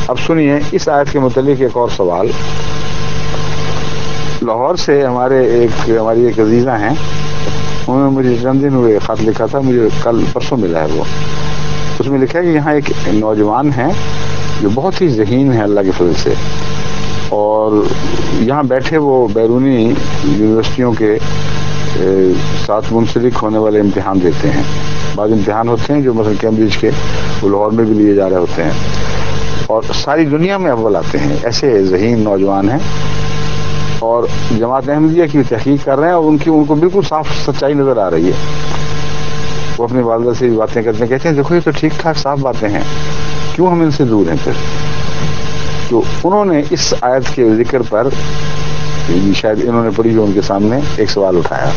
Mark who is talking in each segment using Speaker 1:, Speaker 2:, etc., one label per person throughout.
Speaker 1: اب سنیے اس آیت کے متعلق ایک اور سوال. لاہور سے ہماری ایک عزیزہ ہیں، انہوں نے مجھے چند دن ہوئے خط لکھا تھا، مجھے کل پرسوں ملا ہے. وہ اس میں لکھا ہے کہ یہاں ایک نوجوان ہیں جو بہت ہی ذہین ہے اللہ کے فضل سے، اور یہاں بیٹھے وہ بیرونی یونیورسٹیوں کے ساتھ منسلک ہونے والے امتحان دیتے ہیں. بعض امتحان ہوتے ہیں جو مثلا کیمبرج کے وہ لاہور میں بھی لیے جا رہے ہوتے ہیں، اور ساری دنیا میں اول آتے ہیں. ایسے ذہین نوجوان ہیں، اور جماعت احمدیہ کی تحقیق کر رہے ہیں، اور ان کو بالکل صاف سچائی نظر آ رہی ہے. وہ اپنی والدہ سے بھی باتیں کرتے ہیں، کہتے ہیں دیکھو یہ تو ٹھیک ٹھاک صاف باتیں ہیں، کیوں ہم ان سے دور ہیں. پھر تو انہوں نے اس آیت کے ذکر پر شاید انہوں نے پڑھی جو ان کے سامنے ایک سوال اٹھایا.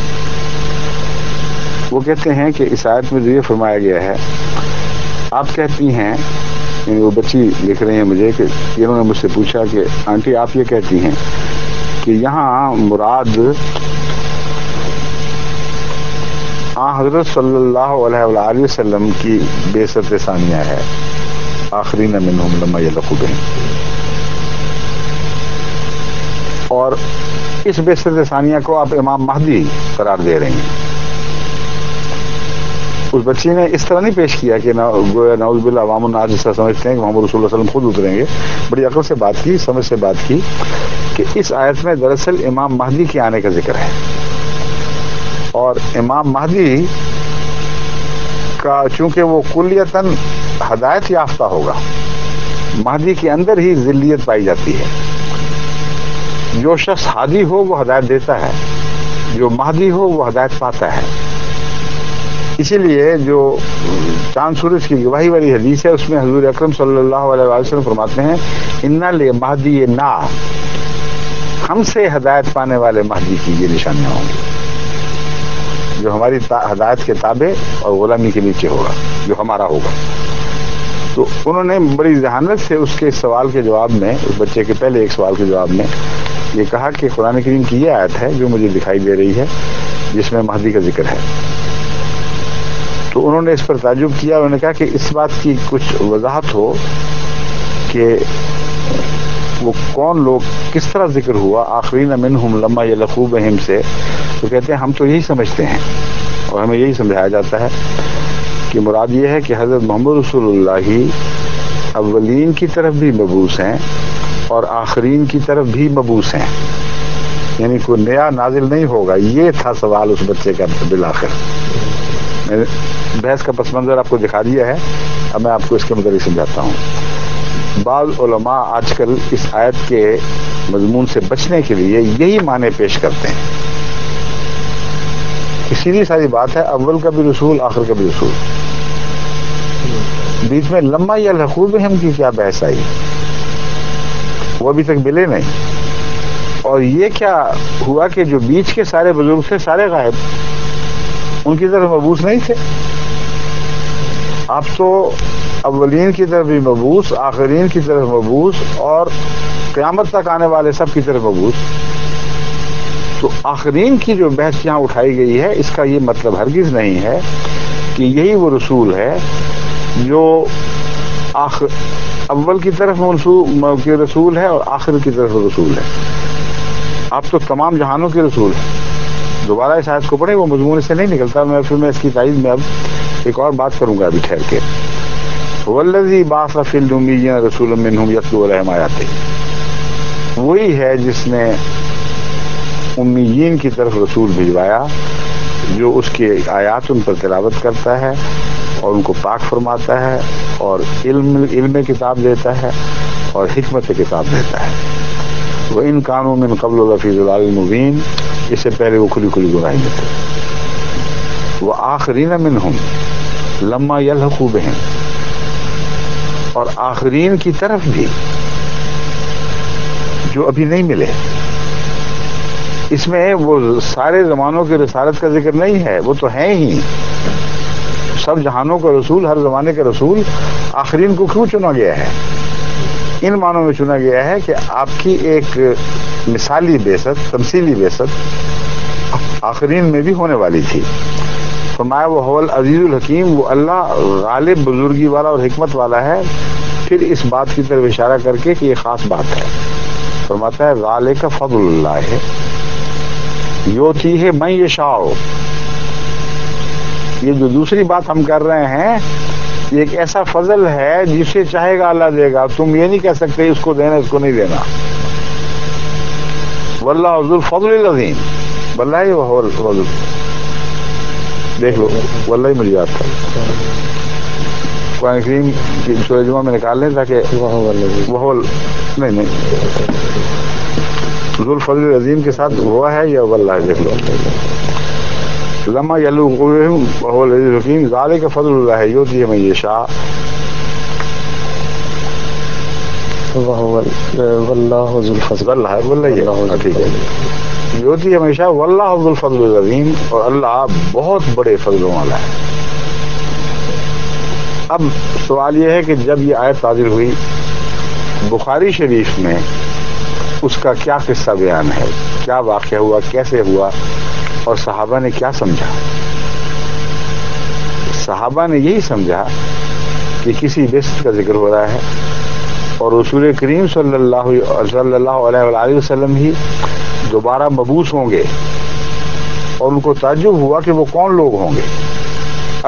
Speaker 1: وہ کہتے ہیں کہ اس آیت میں جو یہ فرمایا گیا ہے، آپ کہتی ہیں، یعنی وہ بچی لکھ رہی ہیں مجھے کہ انہوں نے مجھ سے پوچھا کہ آنٹی آپ یہ کہتی ہیں کہ یہاں مراد حضرت صلی اللہ علیہ وآلہ وسلم کی بعثت ثانیہ ہے، آخرین منہم لما یلحقوا بہم، اور اس بعثت ثانیہ کو آپ امام مہدی قرار دے رہے ہیں. اس بچی نے اس طرح نہیں پیش کیا کہ گویا نعوذ باللہ عوام الناس جس طرح سمجھتے ہیں کہ محمد رسول اللہ صلی اللہ علیہ وسلم خود اتریں گے. بڑی عقل سے بات کی، سمجھ سے بات کی کہ اس آیت میں دراصل امام مہدی کے آنے کا ذکر ہے، اور امام مہدی کا چونکہ وہ کلیتاً ہدایت یافتہ ہوگا، مہدی کے اندر ہی ذلیت پائی جاتی ہے. جو شخص ہادی ہو وہ ہدایت دیتا ہے، جو مہدی ہو وہ ہدایت پاتا ہے. اسی لیے جو چاند سورج کی گواہی والی حدیث ہے اس میں حضور اکرم صلی اللہ علیہ وسلم فرماتے ہیں اِنَّ لِمَهْدِيِّنَا، ہم سے ہدایت پانے والے مہدی کی یہ نشانیاں ہوں گی، جو ہماری ہدایت کے تابع اور غلامی کے نیچے ہوگا، جو ہمارا ہوگا. تو انہوں نے بڑی ذہانت سے اس کے سوال کے جواب میں، اس بچے کے پہلے ایک سوال کے جواب میں یہ کہا کہ قرآن کریم کی یہ آیت ہے جو مجھے دکھائی دے رہی ہے جس میں مہدی کا ذکر ہے. تو انہوں نے اس پر تعجب کیا، انہوں نے کہا کہ اس بات کی کچھ وضاحت ہو کہ وہ کون لوگ، کس طرح ذکر ہوا آخرین منہم لما یلحقوا بہم سے. تو کہتے ہیں ہم تو یہی سمجھتے ہیں اور ہمیں یہی سمجھایا جاتا ہے کہ مراد یہ ہے کہ حضرت محمد رسول اللہ ہی اولین کی طرف بھی مبعوث ہیں اور آخرین کی طرف بھی مبعوث ہیں، یعنی کوئی نیا نازل نہیں ہوگا. یہ تھا سوال اس بچے کا بالآخر. میں بحث کا پس منظر آپ کو دکھا دیا ہے، اب میں آپ کو اس کے متعلق سمجھاتا ہوں. بعض علماء آج کل اس آیت کے مضمون سے بچنے کے لیے یہی معنی پیش کرتے ہیں کہ سیدھی ساری بات ہے، اول کا بھی رسول آخر کا بھی رسول، بیچ میں لما یلحقوا بہم کی کیا بحث آئی، وہ ابھی تک ملے نہیں. اور یہ کیا ہوا کہ جو بیچ کے سارے بزرگ تھے سارے غائب، ان کی طرف مبعوث نہیں تھے. آپ تو اولین کی طرف بھی مبعوث، آخرین کی طرف مبعوث، اور قیامت تک آنے والے سب کی طرف مبعوث. تو آخرین کی جو بحث یہاں اٹھائی گئی ہے اس کا یہ مطلب ہرگز نہیں ہے کہ یہی وہ رسول ہے جو اول کی طرف منسوب کے رسول ہے اور آخر کی طرف رسول ہے. آپ تو تمام جہانوں کے رسول ہیں. دوبارہ اس آیت کو پڑھیں، وہ مضمون سے نہیں نکلتا. پھر میں اس کی تائید میں اب ایک اور بات کروں گا ابھی ٹھہر کے. وَالَّذِي بَعَثَ فِي الْأُمِّيِّينَ رَسُولًا مِّنْهُمْ يَتْلُو عَلَيْهِمْ آيَاتِهِ، وہی ہے جس نے امیین کی طرف رسول بھجوایا جو اس کی آیات ان پر تلاوت کرتا ہے اور ان کو پاک فرماتا ہے اور علم کتاب دیتا ہے اور حکمت کتاب دیتا ہے. وَإِن كَانُوا مِن قَبْلُ لَفِي ضَلَالٍ مُّبِينٍ، اس سے پہلے وہ کھلی کھلی گناہی میں تھے. وَآخَرِينَ مِنْهُمْ لَمَّا يَلْحَقُوا بِهِمْ، اور آخرین کی طرف بھی جو ابھی نہیں ملے. اس میں وہ سارے زمانوں کے رسالت کا ذکر نہیں ہے، وہ تو ہیں ہی سب جہانوں کا رسول، ہر زمانے کا رسول. آخرین کو کیوں چنا گیا ہے؟ ان معنوں میں چنا گیا ہے کہ آپ کی ایک مثالی بعثت، تمثیلی بعثت آخرین میں بھی ہونے والی تھی. فرمایا وہ هو العزیز الحکیم، وہ اللہ غالب، بزرگی والا اور حکمت والا ہے. پھر اس بات کی طرف اشارہ کر کے کہ یہ خاص بات ہے، فرماتا ہے ذالک فضل اللہ یؤتیہ من یشاء۔ یہ جو دوسری بات ہم کر رہے ہیں یہ ایک ایسا فضل ہے جسے چاہے گا اللہ دے گا، تم یہ نہیں کہہ سکتے اس کو دینا اس کو نہیں دینا۔ واللہ ذو الفضل العظیم، واللہ وہو الفضل، دیکھ لو واللہ مل جاتا ہے قرآن کریم کی سورہ جمعہ میں نکال لیں تاکہ وہ نہیں ذو الفضل العظیم کے ساتھ ہوا ہے یا واللہ، دیکھ لو لما یلوق بہم وهو العزیز الحکیم ذالک فضل اللہ یؤتیہ من یشاء
Speaker 2: واللہ ذو الفضل،
Speaker 1: واللہ ٹھیک ہے، یؤتیہ من یشاء واللہ ذو الفضل العظیم، اور اللہ بہت بڑے فضلوں والا ہے۔ اب سوال یہ ہے کہ جب یہ آیت نازل ہوئی بخاری شریف میں اس کا کیا قصہ بیان ہے، کیا واقعہ ہوا، کیسے ہوا، اور صحابہ نے کیا سمجھا؟ صحابہ نے یہی سمجھا کہ کسی بعثت کا ذکر ہو رہا ہے اور رسول کریم صلی اللہ علیہ وآلہ وسلم ہی دوبارہ مبعوث ہوں گے، اور ان کو تعجب ہوا کہ وہ کون لوگ ہوں گے۔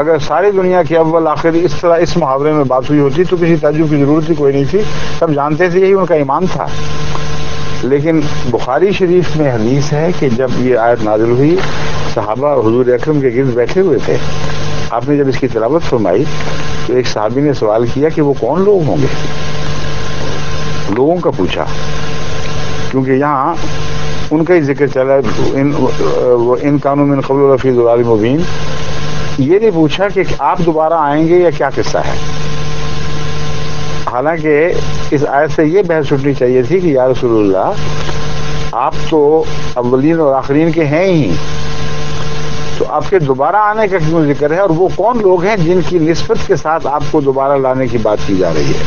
Speaker 1: اگر ساری دنیا کے اول آخر اس طرح اس محاورے میں بات ہوئی ہوتی تو کسی تعجب کی ضرورت ہی کوئی نہیں تھی، سب جانتے تھے، یہی ان کا ایمان تھا۔ لیکن بخاری شریف میں حدیث ہے کہ جب یہ آیت نازل ہوئی صحابہ حضور اکرم کے گرد بیٹھے ہوئے تھے، آپ نے جب اس کی تلاوت فرمائی تو ایک صحابی نے سوال کیا کہ وہ کون لوگ ہوں گے، لوگوں کا پوچھا، کیونکہ یہاں ان کا ہی ذکر چلا ان کانوا من قبل لفی ضلال مبین، یہ نہیں پوچھا کہ آپ دوبارہ آئیں گے یا کیا قصہ ہے۔ حالانکہ اس آیت سے یہ بحث اٹھنی چاہیے تھی کہ یا رسول اللہ آپ تو اولین اور آخرین کے ہیں ہی، تو آپ کے دوبارہ آنے کا کیوں ذکر ہے، اور وہ کون لوگ ہیں جن کی نسبت کے ساتھ آپ کو دوبارہ لانے کی بات کی جا رہی ہے۔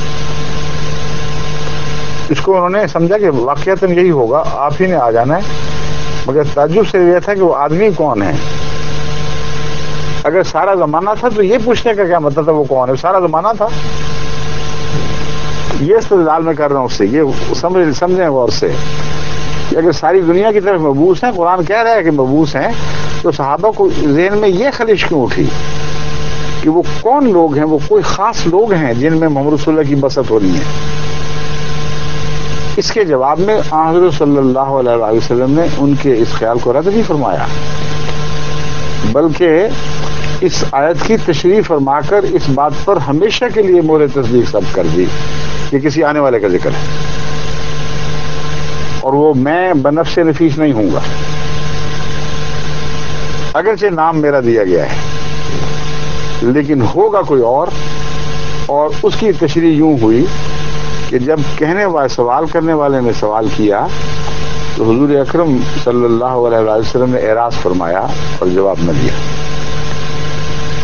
Speaker 1: اس کو انہوں نے سمجھا کہ واقعتاً یہی ہوگا، آپ ہی نے آ جانا ہے، مگر تعجب سے یہ تھا کہ وہ آدمی کون ہے۔ اگر سارا زمانہ تھا تو یہ پوچھنے کا کیا مطلب تھا وہ کون ہے، سارا زمانہ تھا۔ یہ استدلال میں کر رہا ہوں اس سے، یہ سمجھیں غور سے کہ اگر ساری دنیا کی طرف مبعوث ہیں، قرآن کہہ رہا ہے کہ مبعوث ہیں، تو صحابہ کو ذہن میں یہ خلش کیوں اٹھی کہ وہ کون لوگ ہیں، وہ کوئی خاص لوگ ہیں جن میں محمد رسول اللہ کی بسط ہو رہی ہے۔ اس کے جواب میں حضرت صلی اللہ علیہ وسلم نے ان کے اس خیال کو رد نہیں فرمایا، بلکہ اس آیت کی تشریح فرما کر اس بات پر ہمیشہ کے لیے مہر تصدیق ثبت کر دی کہ کسی آنے والے کا ذکر ہے، اور وہ میں بنفس نفیس نہیں ہوں گا، اگرچہ نام میرا دیا گیا ہے لیکن ہوگا کوئی اور اس کی تشریح یوں ہوئی کہ جب کہنے والے سوال کرنے والے نے سوال کیا تو حضور اکرم صلی اللہ علیہ وسلم نے اعراض فرمایا اور جواب نہ دیا،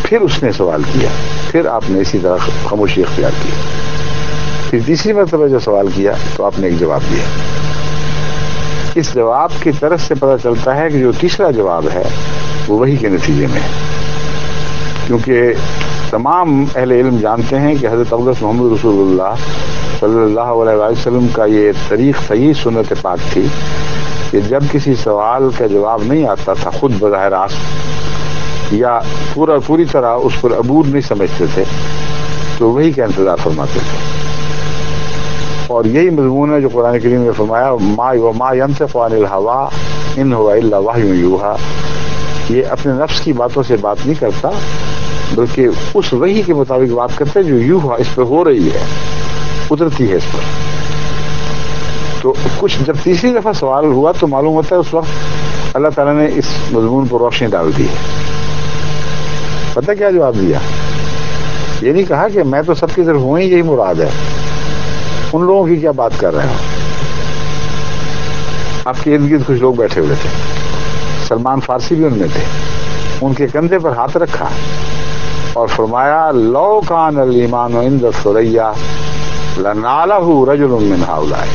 Speaker 1: پھر اس نے سوال کیا، پھر آپ نے اسی طرح خاموشی اختیار کی، پھر تیسری مرتبہ جو سوال کیا تو آپ نے ایک جواب دیا۔ اس جواب کی طرف سے پتہ چلتا ہے کہ جو تیسرا جواب ہے وہ وحی کے نتیجے میں ہے، کیونکہ تمام اہل علم جانتے ہیں کہ حضرت اقدس محمد رسول اللہ صلی اللہ علیہ وسلم کا یہ طریق صحیح سنت پاک تھی کہ جب کسی سوال کا جواب نہیں آتا تھا خود بظاہر راست یا پوری طرح اس پر عبور نہیں سمجھتے تھے تو وہی کا انتظار فرماتے تھے، اور یہی مضمون ہے جو قرآن کریم نے فرمایا ما ينطق عن الهوى ان هو الا وحی یوحى، یہ اپنے نفس کی باتوں سے بات نہیں کرتا بلکہ اس وحی کے مطابق بات کرتا ہے جو یوحى اس پہ ہو رہی ہے، اترتی ہے اس پر۔ تو کچھ جب تیسری دفعہ سوال ہوا تو معلوم ہوتا ہے اس وقت اللہ تعالیٰ نے اس مضمون پر روشنی ڈال دی ہے۔ پتہ کیا جواب دیا؟ یہ نہیں کہا کہ میں تو سب کی طرف ہوں ہی، یہی مراد ہے، ان لوگوں کی کیا بات کر رہے ہیں؟ آپ کے ارد گرد کچھ لوگ بیٹھے ہوئے تھے، سلمان فارسی بھی ان میں تھے، ان کے کندھے پر ہاتھ رکھا اور فرمایا لو کان الایمان عند الثریا لنالہ رجل من ہؤلاء،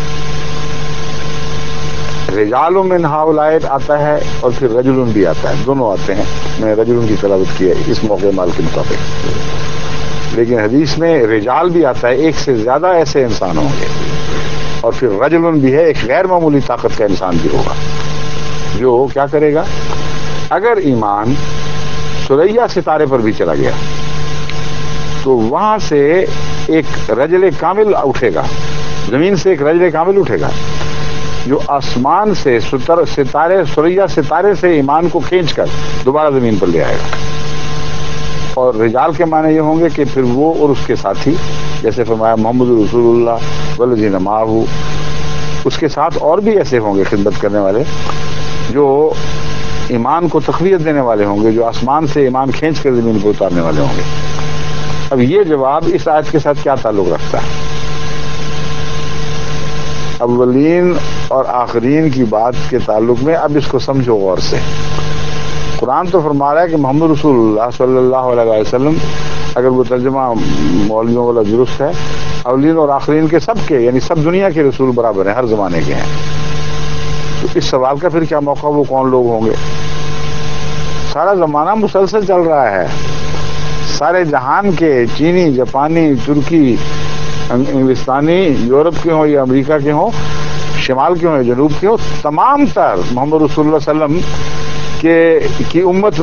Speaker 1: رجال من ہؤلاء آتا ہے اور پھر رجل بھی آتا ہے، دونوں آتے ہیں، میں رجل کی تلاوت کی ہے اس موقع مال کے مطابق۔ لیکن حدیث میں رجال بھی آتا ہے، ایک سے زیادہ ایسے انسان ہوں گے، اور پھر رجل بھی ہے، ایک غیر معمولی طاقت کا انسان بھی ہوگا جو کیا کرے گا، اگر ایمان ثریا ستارے پر بھی چلا گیا تو وہاں سے ایک رجل کامل اٹھے گا، زمین سے ایک رجل کامل اٹھے گا جو آسمان سے ستارے ثریا ستارے سے ایمان کو کھینچ کر دوبارہ زمین پر لے آئے گا۔ اور رجال کے معنی یہ ہوں گے کہ پھر وہ اور اس کے ساتھی، جیسے فرمایا محمد رسول اللہ والذین معہ، اس کے ساتھ اور بھی ایسے ہوں گے خدمت کرنے والے جو ایمان کو تقویت دینے والے ہوں گے، جو آسمان سے ایمان کھینچ کر زمین پر اتارنے والے ہوں گے۔ اب یہ جواب اس آیت کے ساتھ کیا تعلق رکھتا ہے؟ اولین اور آخرین کی بات کے تعلق میں اب اس کو سمجھو غور سے۔ قرآن تو فرما رہا ہے کہ محمد رسول اللہ صلی اللہ علیہ وسلم، اگر وہ ترجمہ مولویوں والا درست ہے، اولین اور آخرین کے سب کے، یعنی سب دنیا کے رسول برابر ہیں، ہر زمانے کے ہیں۔ تو اس سوال کا پھر کیا موقع، وہ کون لوگ ہوں گے؟ سارا زمانہ مسلسل چل رہا ہے، سارے جہان کے، چینی، جاپانی، ترکی، انگلستانی، یورپ کے ہوں یا امریکہ کے ہوں، شمال کے ہوں یا جنوب کے ہوں، تمام تر محمد رسول اللہ صلی اللہ علیہ وسلم کی امت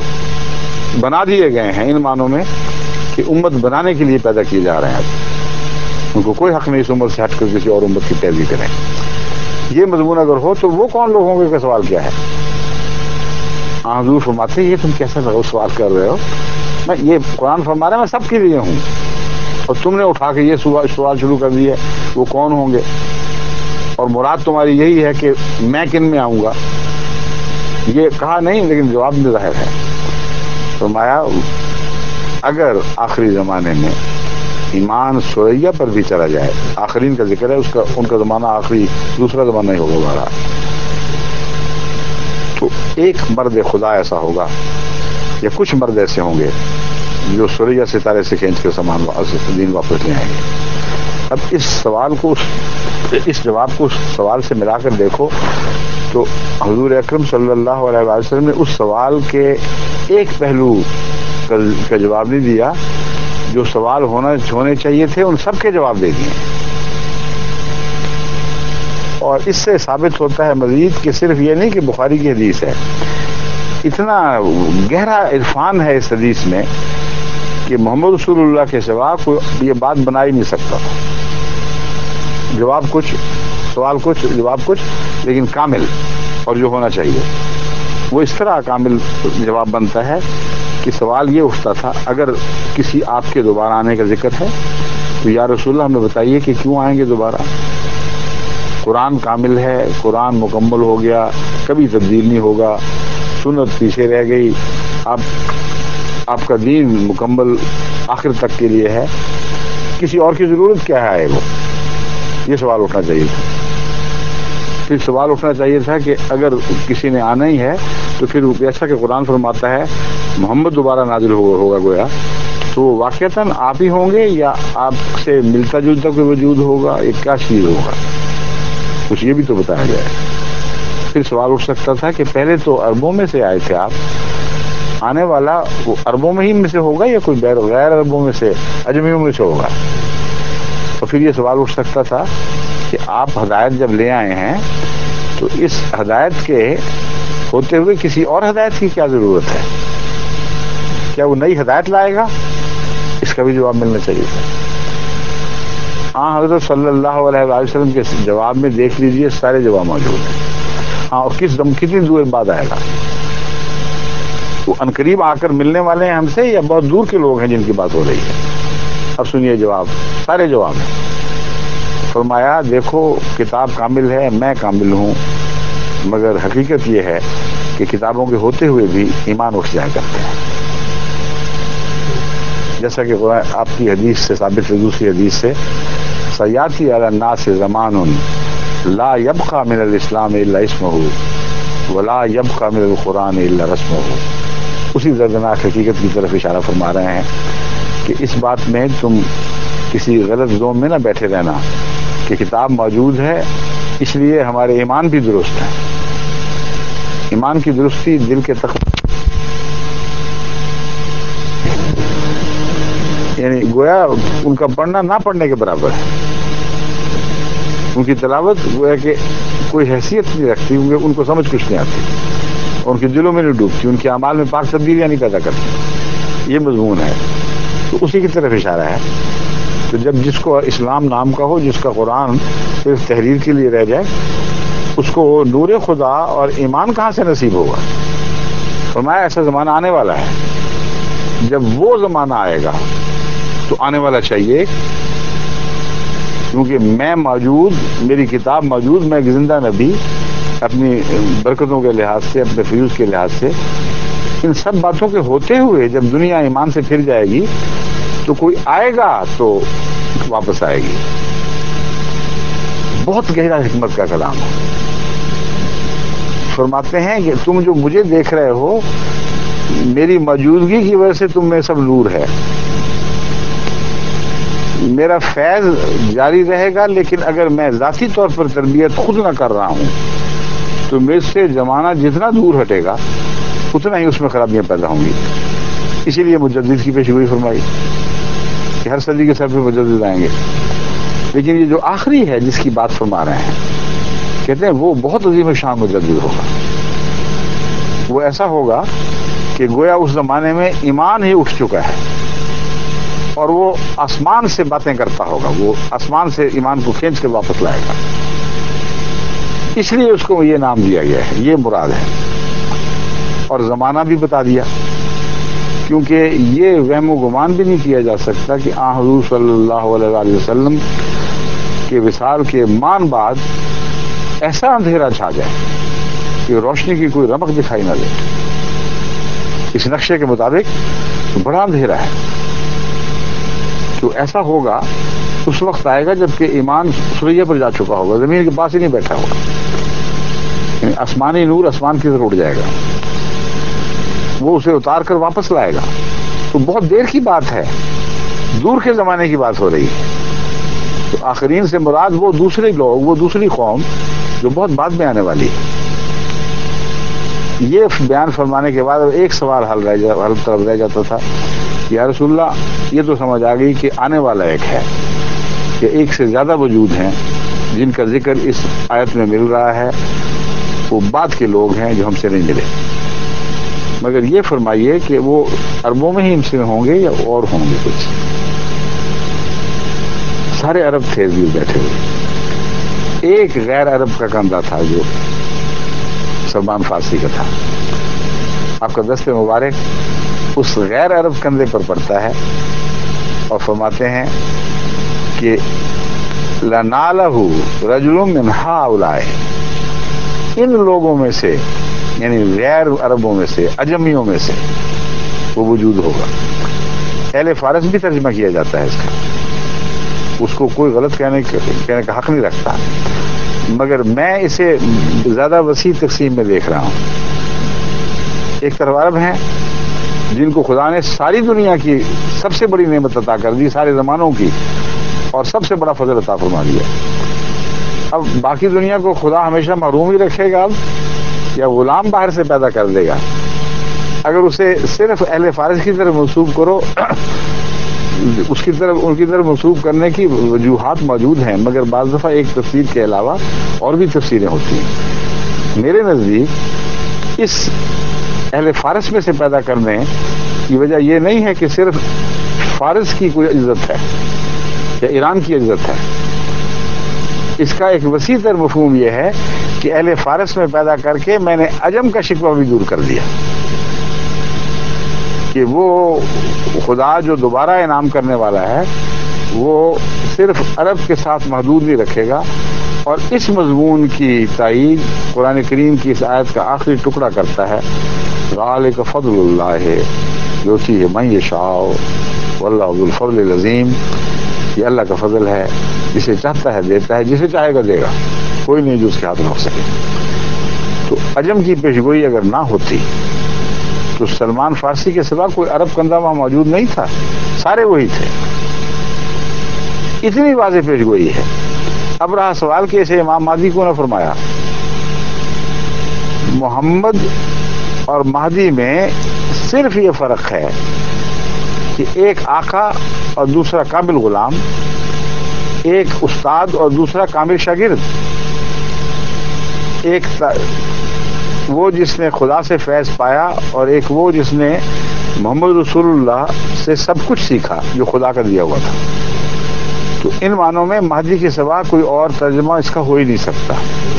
Speaker 1: بنا دیے گئے ہیں، ان معنوں میں کہ امت بنانے کے لیے پیدا کیے جا رہے ہیں، ان کو کوئی حق نہیں اس امت سے ہٹ کر کسی اور امت کی پیروی کریں۔ یہ مضمون اگر ہو تو وہ کون لوگ ہوں گے کا سوال کیا ہے؟ حضور فرماتے یہ تم کیسا سوال کر رہے ہو؟ میں یہ قرآن فرما رہا ہے میں سب کے لیے ہوں، اور تم نے اٹھا کے یہ سوال شروع کر دیا وہ کون ہوں گے، اور مراد تمہاری یہی ہے کہ میں کن میں آؤں گا؟ یہ کہا نہیں، لیکن جواب میں ظاہر ہے۔ فرمایا اگر آخری زمانے میں ایمان ثریا پر بھی چلا جائے، آخرین کا ذکر ہے، ان کا زمانہ آخری دوسرا زمانہ ہی ہوگا ہمارا، تو ایک مرد خدا ایسا ہوگا یا کچھ مرد ایسے ہوں گے جو ثریا ستارے سے کھینچ کے سامان دین واپس لے آئیں گے۔ اب اس جواب کو اس سوال سے ملا کر دیکھو تو حضور اکرم صلی اللہ علیہ وسلم نے اس سوال کے ایک پہلو کا جواب نہیں دیا، جو سوال ہونے چاہیے تھے ان سب کے جواب دے دیے، اور اس سے ثابت ہوتا ہے مزید کہ صرف یہ نہیں کہ بخاری کی حدیث ہے، اتنا گہرا عرفان ہے اس حدیث میں کہ محمد رسول اللہ کے سوا کوئی یہ بات بنا ہی نہیں سکتا۔ جواب کچھ، سوال کچھ، جواب کچھ، لیکن کامل، اور جو ہونا چاہیے وہ اس طرح کامل جواب بنتا ہے کہ سوال یہ اٹھتا تھا اگر کسی آپ کے دوبارہ آنے کا ذکر ہے تو یا رسول اللہ ہمیں بتائیے کہ کیوں آئیں گے دوبارہ؟ قرآن کامل ہے، قرآن مکمل ہو گیا، کبھی تبدیل نہیں ہوگا، سنت پیچھے رہ گئی، آپ کا دین مکمل آخر تک کے لیے ہے، کسی اور کی ضرورت کیا ہے وہ؟ یہ سوال اٹھنا چاہیے تھا۔ پھر سوال اٹھنا چاہیے تھا کہ اگر کسی نے آنا ہی ہے تو پھر ایسا کہ قرآن فرماتا ہے محمد دوبارہ نازل ہوگا گویا، تو واقعتاً آپ ہی ہوں گے یا آپ سے ملتا جلتا کوئی وجود ہوگا، ایک کیا چیز ہوگا؟ کچھ یہ بھی تو بتایا گیا ہے۔ پھر سوال اٹھ سکتا تھا کہ پہلے تو عربوں میں سے آئے تھے آپ، آنے والا وہ عربوں میں ہی میں سے ہوگا یا کوئی غیر عربوں میں سے، اجمیوں میں سے ہوگا؟ تو پھر یہ سوال اٹھ سکتا تھا کہ آپ ہدایت جب لے آئے ہیں تو اس ہدایت کے ہوتے ہوئے کسی اور ہدایت کی کیا ضرورت ہے؟ کیا وہ نئی ہدایت لائے گا؟ اس کا بھی جواب ملنا چاہیے تھا۔ ہاں حضرت صلی اللہ علیہ وسلم کے جواب میں دیکھ لیجئے سارے جواب موجود ہیں۔ ہاں، اور کتنی دور بعد آئے گا؟ وہ عنقریب آ کر ملنے والے ہیں ہم سے یا بہت دور کے لوگ ہیں جن کی بات ہو رہی ہے؟ اب سنیے جواب، سارے جواب ہیں۔ فرمایا دیکھو کتاب کامل ہے، میں کامل ہوں، مگر حقیقت یہ ہے کہ کتابوں کے ہوتے ہوئے بھی ایمان اٹھ جایا کرتے ہیں، جیسا کہ آپ کی حدیث سے ثابت ہے، دوسری حدیث سے سیاتی علی الناس زمان لا یبقى من الاسلام الا اسمه ولا يبقى من القرآن الا رسمه۔ اسی دردناک حقیقت کی طرف اشارہ فرما رہے ہیں کہ اس بات میں تم کسی غلط ذوم میں نہ بیٹھے رہنا کہ کتاب موجود ہے اس لیے ہمارے ایمان بھی درست ہے۔ ایمان کی درستی دل کے یعنی گویا ان کا پڑھنا نہ پڑھنے کے برابر ہے. ان کی تلاوت گویا کہ کوئی حیثیت نہیں رکھتی، کیونکہ ان کو سمجھ کچھ نہیں آتی، ان کے دلوں میں نہیں ڈوبتی، ان کے اعمال میں پاک تبدیلیاں نہیں پیدا کرتی. یہ مضمون ہے. تو اسی کی طرف اشارہ ہے. تو جب جس کو اسلام نام کا ہو، جس کا قرآن صرف تحریر کے لیے رہ جائے، اس کو نور خدا اور ایمان کہاں سے نصیب ہوگا؟ فرمایا ایسا زمانہ آنے والا ہے. جب وہ زمانہ آئے گا تو آنے والا چاہیے، کیونکہ میں موجود، میری کتاب موجود، میں ایک زندہ نبی، اپنی برکتوں کے لحاظ سے، اپنے فیوز کے لحاظ سے، ان سب باتوں کے ہوتے ہوئے جب دنیا ایمان سے پھر جائے گی تو کوئی آئے گا تو واپس آئے گی. بہت گہرا حکمت کا کلام ہے. فرماتے ہیں کہ تم جو مجھے دیکھ رہے ہو، میری موجودگی کی وجہ سے تم میں سب نور ہے. میرا فیض جاری رہے گا، لیکن اگر میں ذاتی طور پر تربیت خود نہ کر رہا ہوں تو میرے سے زمانہ جتنا دور ہٹے گا اتنا ہی اس میں خرابیاں پیدا ہوں گی. اسی لیے مجدد کی پیشگوئی فرمائی کہ ہر صدی کے سر پہ مجدد آئیں گے. لیکن یہ جو آخری ہے جس کی بات فرما رہے ہیں، کہتے ہیں وہ بہت عظیم شان مجدد ہوگا. وہ ایسا ہوگا کہ گویا اس زمانے میں ایمان ہی اٹھ چکا ہے اور وہ آسمان سے باتیں کرتا ہوگا، وہ آسمان سے ایمان کو کھینچ کے واپس لائے گا. اس لیے اس کو یہ نام دیا گیا ہے، یہ مراد ہے. اور زمانہ بھی بتا دیا، کیونکہ یہ وہم و گمان بھی نہیں کیا جا سکتا کہ آن حضور صلی اللہ علیہ وآلہ وسلم کے وصال کے مان بعد ایسا اندھیرا چھا جائے کہ روشنی کی کوئی رمق دکھائی نہ دے. اس نقشے کے مطابق بڑا اندھیرا ہے. تو ایسا ہوگا، اس وقت آئے گا جب کہ ایمان سریا پر جا چکا ہوگا، زمین کے پاس ہی نہیں بیٹھا ہوگا. یعنی آسمانی نور آسمان کی طرف اٹھ جائے گا، وہ اسے اتار کر واپس لائے گا. تو بہت دیر کی بات ہے، دور کے زمانے کی بات ہو رہی ہے. تو آخرین سے مراد وہ دوسرے لوگ، وہ دوسری قوم جو بہت بعد میں آنے والی ہے. یہ بیان فرمانے کے بعد ایک سوال حل طرف رہ جاتا تھا، یا رسول اللہ یہ تو سمجھ آ گئی کہ آنے والا ایک ہے، کہ ایک سے زیادہ وجود ہیں جن کا ذکر اس آیت میں مل رہا ہے، وہ بعد کے لوگ ہیں جو ہم سے نہیں ملے. مگر یہ فرمائیے کہ وہ عربوں میں ہی ہم سے ہوں گے یا اور ہوں گے کچھ؟ سارے عرب تھے بیٹھے ہوئے. ایک غیر عرب کا کندھا تھا جو سلمان فارسی کا تھا. آپ کا دست مبارک اس غیر عرب کندھے پر پڑتا ہے اور فرماتے ہیں کہ لَنَالَهُ رَجُلٌ مِّنْ هَٰؤُلَاءِ، ان لوگوں میں سے، یعنی غیر عربوں میں سے، اجمیوں میں سے وہ وجود ہوگا. اہل فارس بھی ترجمہ کیا جاتا ہے اس کا، اس کو کوئی غلط کہنے کا حق نہیں رکھتا، مگر میں اسے زیادہ وسیع تقسیم میں دیکھ رہا ہوں. ایک طرف عرب ہیں جن کو خدا نے ساری دنیا کی سب سے بڑی نعمت عطا کر دی، سارے زمانوں کی، اور سب سے بڑا فضل عطا فرما دیا. اب باقی دنیا کو خدا ہمیشہ محروم ہی رکھے گا یا غلام باہر سے پیدا کر دے گا؟ اگر اسے صرف اہل فارس کی طرف منسوب کرو، اس کی طرف، ان کی طرف منسوب کرنے کی وجوہات موجود ہیں، مگر بعض دفعہ ایک تفسیر کے علاوہ اور بھی تفسیریں ہوتی ہیں. میرے نزدیک اس اہل فارس میں سے پیدا کرنے کی وجہ یہ نہیں ہے کہ صرف فارس کی کوئی عزت ہے یا ایران کی عزت ہے. اس کا ایک وسیع تر مفہوم یہ ہے کہ اہل فارس میں پیدا کر کے میں نے عجم کا شکوہ بھی دور کر دیا کہ وہ خدا جو دوبارہ انعام کرنے والا ہے وہ صرف عرب کے ساتھ محدود نہیں رکھے گا. اور اس مضمون کی تائید قرآن کریم کی اس آیت کا آخری ٹکڑا کرتا ہے، ذالک فضل اللہ یؤتیہ من یشاء واللہ ذو الفضل العظیم. یہ اللہ کا فضل ہے، جسے چاہتا ہے دیتا ہے، جسے چاہے گا دے گا، کوئی نہیں جو اس کے ہاتھ میں ہو سکے. تو عجم کی پیشگوئی اگر نہ ہوتی تو سلمان فارسی کے سوا کوئی عرب کندھا وہاں موجود نہیں تھا، سارے وہی تھے. اتنی واضح پیشگوئی ہے. اب رہا سوال کہ اسے امام مہدی کو نہ فرمایا. محمد اور مہدی میں صرف یہ فرق ہے کہ ایک آقا اور دوسرا کامل غلام، ایک استاد اور دوسرا کامل شاگرد، ایک وہ جس نے خدا سے فیض پایا اور ایک وہ جس نے محمد رسول اللہ سے سب کچھ سیکھا جو خدا کا دیا ہوا تھا۔ تو ان معنوں میں مہدی کے سوا کوئی اور ترجمہ اس کا ہو ہی نہیں سکتا،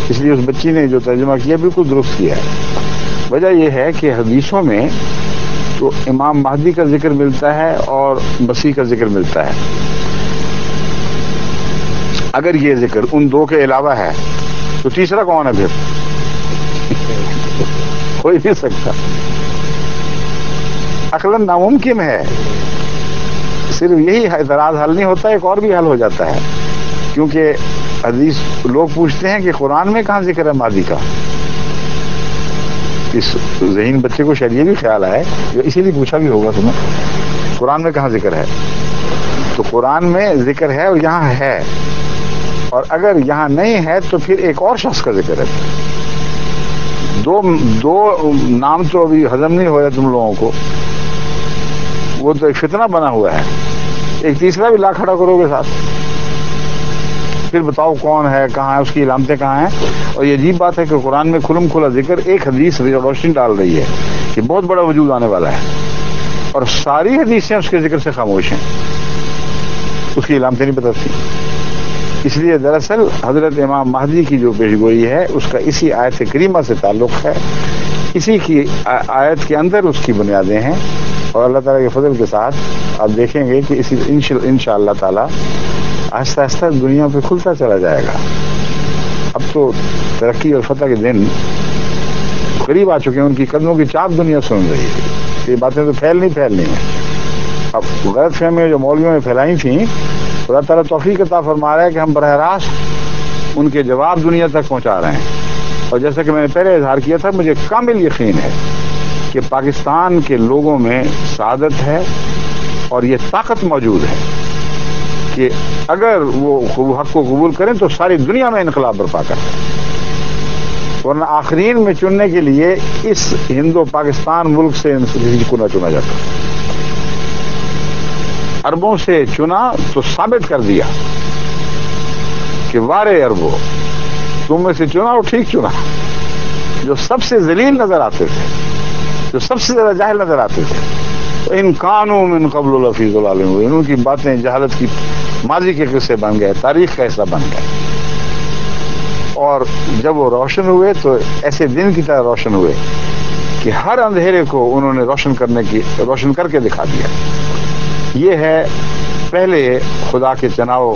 Speaker 1: اس لیے اس بچی نے جو ترجمہ کیا بالکل درست کیا ہے۔ وجہ یہ ہے کہ حدیثوں میں تو امام مہدی کا ذکر ملتا ہے اور مسیح کا ذکر ملتا ہے۔ اگر یہ ذکر ان دو کے علاوہ ہے تو تیسرا کون ہے؟ پھر ہو ہی نہیں سکتا، عقلاً ناممکن ہے۔ صرف یہی اعتراض حل نہیں ہوتا، ایک اور بھی حل ہو جاتا ہے، کیونکہ حدیث لوگ پوچھتے ہیں کہ قرآن میں کہاں ذکر ہے مہدی کا۔ اس ذہین بچے کو شاید یہ بھی خیال آئے، اسی لیے پوچھا بھی ہوگا تمہیں، قرآن میں کہاں ذکر ہے؟ تو قرآن میں ذکر ہے اور یہاں ہے، اور اگر یہاں نہیں ہے تو پھر ایک اور شخص کا ذکر ہے۔ دو نام تو ابھی ہضم نہیں ہو رہا تم لوگوں کو، وہ تو ایک فتنہ بنا ہوا ہے، ایک تیسرا بھی لا کھڑا کرو گے ساتھ، پھر بتاؤ کون ہے، کہاں ہے، اس کی علامتیں کہاں ہیں۔ اور یہ عجیب بات ہے کہ قرآن میں کھلم کھلا ذکر ایک حدیث روشنی ڈال رہی ہے کہ بہت بڑا وجود آنے والا ہے، اور ساری حدیثیں اس کے ذکر سے خاموش ہیں، اس کی علامتیں نہیں بتاتی۔ اس لیے دراصل حضرت امام مہدی کی جو پیشگوئی ہے اس کا اسی آیت کریمہ سے تعلق ہے، اسی کی آیت کے اندر اس کی بنیادیں ہیں، اور اللہ تعالیٰ کے فضل کے ساتھ آپ دیکھیں گے کہ اسی انشاءاللہ تعالیٰ آہستہ آہستہ دنیا پہ کھلتا چلا جائے گا۔ اب تو ترقی اور فتح کے دن قریب آ چکے ہیں، ان کی قدموں کی چاپ دنیا سن رہی ہے، یہ باتیں تو پھیلنی ہیں۔ اب غلط فہمیاں جو مولویوں نے پھیلائی تھیں، اللہ تعالیٰ توفیق عطا فرما رہا ہے کہ ہم براہ راست ان کے جواب دنیا تک پہنچا رہے ہیں۔ اور جیسا کہ میں نے پہلے اظہار کیا تھا، مجھے کامل یقین ہے کہ پاکستان کے لوگوں میں سعادت ہے اور یہ طاقت موجود ہے کہ اگر وہ حق کو قبول کریں تو ساری دنیا میں انقلاب برپا کریں، ورنہ آخرین میں چننے کے لیے اس ہندو پاکستان ملک سے کسی کو نہ چنا جاتا، عربوں سے چنا تو ثابت کر دیا کہ وارے عربوں تم میں سے چنا اور ٹھیک چنا، جو سب سے ذلیل نظر آتے تھے، جو سب سے زیادہ جاہل نظر آتے تھے، ان کانوا من قبل لفی ضلال مبین، ان کی باتیں جہالت کی ماضی کے قصے بن گئے، تاریخ کا حصہ بن گئے، اور جب وہ روشن ہوئے تو ایسے دن کی طرح روشن ہوئے کہ ہر اندھیرے کو انہوں نے روشن کر کے دکھا دیا۔ یہ ہے پہلے خدا کے چناؤ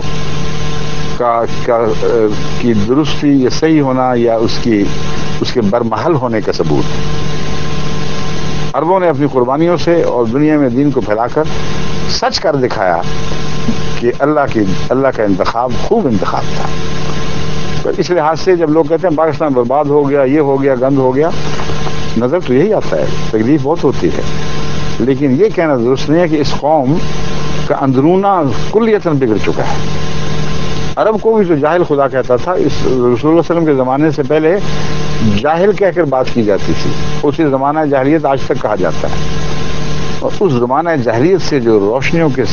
Speaker 1: کی درستی یا صحیح ہونا یا اس کے برمحل ہونے کا ثبوت۔ عربوں نے اپنی قربانیوں سے اور دنیا میں دین کو پھیلا کر سچ کر دکھایا کہ اللہ کا انتخاب خوب انتخاب تھا۔ تو اس لحاظ سے جب لوگ کہتے ہیں پاکستان برباد ہو گیا، یہ ہو گیا، گند ہو گیا، نظر تو یہی آتا ہے، تکلیف بہت ہوتی ہے، لیکن یہ کہنا درست نہیں ہے کہ اس قوم کا اندرونہ کلیتاً بگڑ چکا ہے۔ عرب کو بھی جو جاہل خدا کہتا تھا، اس رسول اللہ صلی اللہ علیہ وسلم کے زمانے سے پہلے جاہل کہہ کر بات کی جاتی تھی، اسی زمانہ جاہلیت آج تک کہا جاتا ہے۔ اور اس زمانہ جاہلیت سے جو روشنیوں کے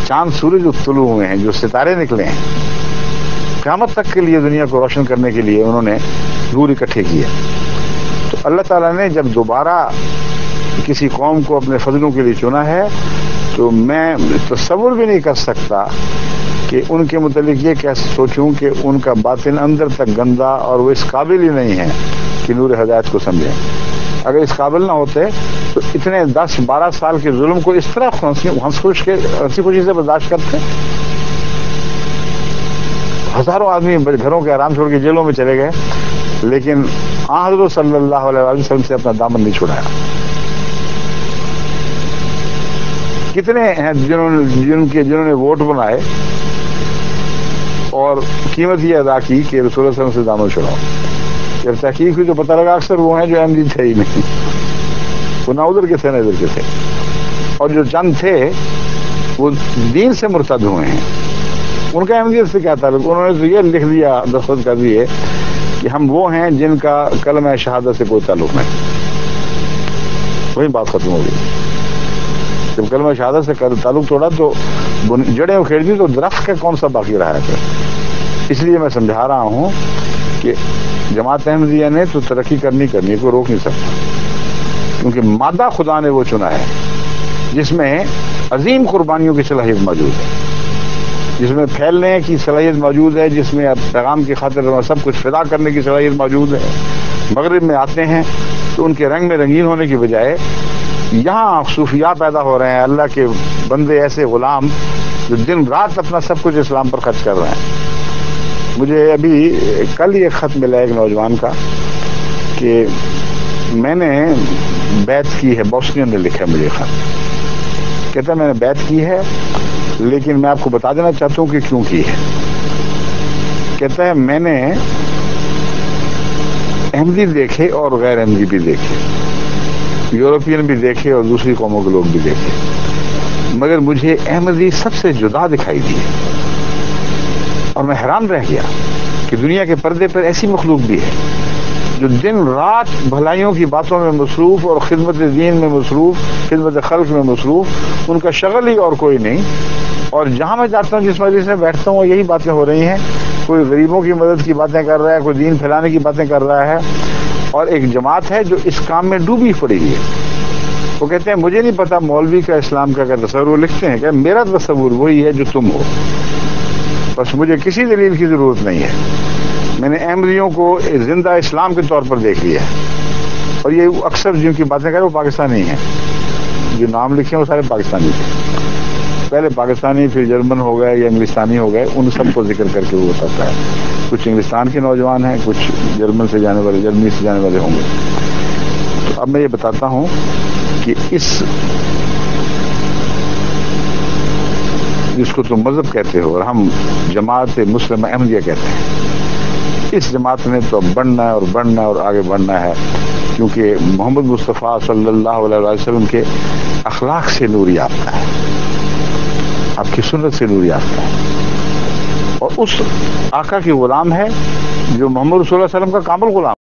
Speaker 1: چاند سورج طلوع ہوئے ہیں، جو ستارے نکلے ہیں، قیامت تک کے لیے دنیا کو روشن کرنے کے لیے انہوں نے نور اکٹھے کیے۔ تو اللہ تعالیٰ نے جب دوبارہ کسی قوم کو اپنے فضلوں کے لیے چنا ہے تو میں تصور بھی نہیں کر سکتا کہ ان کے متعلق یہ کیسے سوچوں کہ ان کا باطن اندر تک گندا اور وہ اس قابل ہی نہیں ہے کہ نور ہدایت کو سمجھیں۔ اگر اس قابل نہ ہوتے تو اتنے 10-12 سال کے ظلم کو اس طرح ہنسی خوشی سے برداشت کرتے۔ ہزاروں آدمی گھروں کے آرام چھوڑ کے جیلوں میں چلے گئے، لیکن حضرت صلی اللہ علیہ وسلم سے اپنا دامن نہیں چھڑایا۔ کتنے ہیں جنہوں نے ووٹ بنائے اور قیمت یہ ادا کی کہ رسول اللہ صلی اللہ علیہ وسلم سے دامن چھڑاؤ۔ جب تحقیق ہوئی تو پتہ لگا اکثر وہ ہیں جو احمدی تھے ہی نہیں، وہ نہ ادھر کے تھے نہ ادھر کے تھے، اور جو چند تھے وہ دین سے مرتد ہوئے ہیں۔ ان کا احمدیت سے کیا تعلق؟ انہوں نے تو یہ لکھ دیا، دستخط کر دیے کہ ہم وہ ہیں جن کا کلمہ شہادت سے کوئی تعلق نہیں، وہی بات ختم ہو گئی۔ جب کلمہ شہادت سے تعلق توڑا تو جڑیں اکھیڑ دی تو درخت کا کون سا باقی رہا ہے پھر؟ اس لیے میں سمجھا رہا ہوں کہ جماعت احمدیہ نے تو ترقی کرنی کو روک نہیں سکتا، کیونکہ مادہ خدا نے وہ چنا ہے جس میں عظیم قربانیوں کی صلاحیت موجود ہے، جس میں پھیلنے کی صلاحیت موجود ہے، جس میں پیغام کی خاطر سب کچھ فدا کرنے کی صلاحیت موجود ہے۔ مغرب میں آتے ہیں تو ان کے رنگ میں رنگین ہونے کی بجائے یہاں صوفیاء پیدا ہو رہے ہیں، اللہ کے بندے ایسے غلام جو دن رات اپنا سب کچھ اسلام پر خرچ کر رہے ہیں۔ مجھے ابھی کل ہی ایک خط ملا ایک نوجوان کا کہ میں نے بیعت کی ہے، بوسنین نے لکھا مجھے خط، کہتا ہے میں نے بیعت کی ہے لیکن میں آپ کو بتا دینا چاہتا ہوں کہ کیوں کی ہے۔ کہتا ہے میں نے احمدی دیکھے اور غیر احمدی بھی دیکھے، یورپین بھی دیکھے اور دوسری قوموں کے لوگ بھی دیکھے، مگر مجھے احمدی سب سے جدا دکھائی دی اور میں حیران رہ گیا کہ دنیا کے پردے پر ایسی مخلوق بھی ہے جو دن رات بھلائیوں کی باتوں میں مصروف اور خدمت دین میں مصروف، خدمت خلق میں مصروف، ان کا شغل ہی اور کوئی نہیں، اور جہاں میں جاتا ہوں جس مجلس میں بیٹھتا ہوں یہی باتیں ہو رہی ہیں، کوئی غریبوں کی مدد کی باتیں کر رہا ہے، کوئی دین پھیلانے کی باتیں کر رہا ہے، اور ایک جماعت ہے جو اس کام میں ڈوبی پڑی ہے۔ وہ کہتے ہیں مجھے نہیں پتا مولوی کا اسلام کا تصور، وہ لکھتے ہیں کہ میرا تصور وہی ہے جو تم ہو، بس مجھے کسی دلیل کی ضرورت نہیں ہے، میں نے احمدیوں کو زندہ اسلام کے طور پر دیکھ لیا ہے، اور یہ اکثر جن کی باتیں کریں وہ پاکستانی ہیں، جو نام لکھے ہیں وہ سارے پاکستانی تھے، پہلے پاکستانی پھر جرمن ہو گئے یا انگلستانی ہو گئے، ان سب کو ذکر کر کے وہ بتاتا ہے، کچھ انگلستان کے نوجوان ہیں، کچھ جرمن سے جانے والے، جرمنی سے جانے والے ہوں گے۔ تو اب میں یہ بتاتا ہوں کہ جس کو تم مذہب کہتے ہو اور ہم جماعت مسلمہ احمدیہ کہتے ہیں، اس جماعت نے تو بڑھنا ہے اور بڑھنا ہے اور آگے بڑھنا ہے، کیونکہ محمد مصطفیٰ صلی اللہ علیہ وسلم کے اخلاق سے نور یافتہ ہے، آپ کی سنت سے نور یافتہ ہے، اور اس آقا کی غلام ہے جو محمد صلی اللہ علیہ وسلم کا کامل غلام